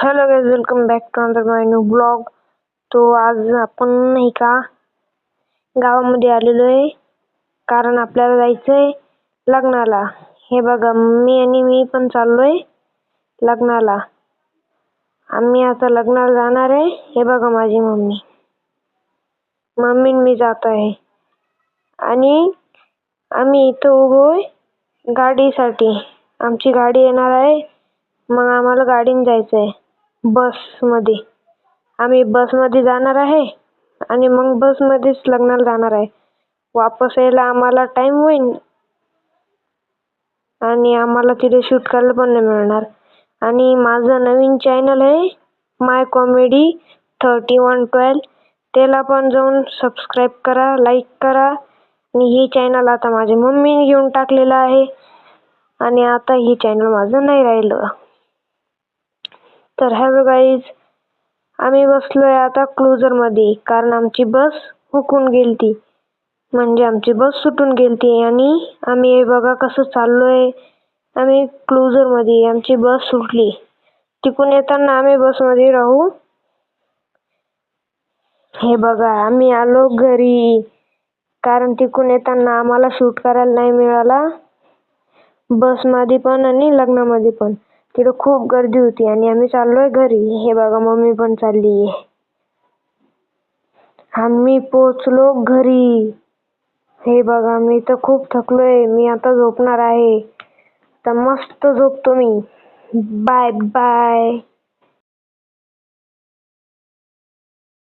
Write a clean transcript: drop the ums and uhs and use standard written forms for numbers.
Hello guys, welcome back to another my new blog. तो आज आपण नाही का गावामध्ये आलेलो आहे, कारण आपल्याला जायचंय लग्नाला. हे बघा, मी पण चाललोय लग्नाला. आम्ही आता लग्नाला जाणार आहे. हे बघा, माझी मम्मी आणि मी जात आहे आणि आम्ही इथं उभोय गाडीसाठी. आमची गाडी येणार आहे, मग आम्हाला गाडीने जायचंय. बसमध्ये आम्ही बसमध्ये जाणार आहे आणि मग बसमध्येच लग्नाला जाणार आहे. वापस यायला आम्हाला टाइम होईल आणि आम्हाला तिथे शूट करायला पण नाही मिळणार. आणि माझं नवीन चॅनल आहे माय कॉमेडी 3112, त्याला पण जाऊन सबस्क्राईब करा, लाईक करा. आणि हे चॅनल आता माझ्या मम्मीने घेऊन टाकलेलं आहे आणि आता हे चॅनल माझं नाही राहिलं. तर हॅलो गाईज, आम्ही बसलोय आता क्लोजर मध्ये, कारण आमची बस हुकून गेलती, म्हणजे आमची बस सुटून गेलती. आणि आम्ही हे बघा कसं चाललोय. आम्ही क्लोजर मध्ये, आमची बस सुटली. तिकून येताना आम्ही बसमध्ये राहू. हे बघा, आम्ही आलो घरी, कारण तिकून येताना आम्हाला शूट करायला नाही मिळाला, बसमध्ये पण आणि लग्नामध्ये पण. तिथे खूप गर्दी होती आणि आम्ही चाललोय घरी. हे बघा, मम्मी पण चालली. आम्ही पोचलो घरी. हे बघा, मी तर खूप थकलोय. मी आता झोपणार आहे. तर मस्त झोपतो मी. Bye bye.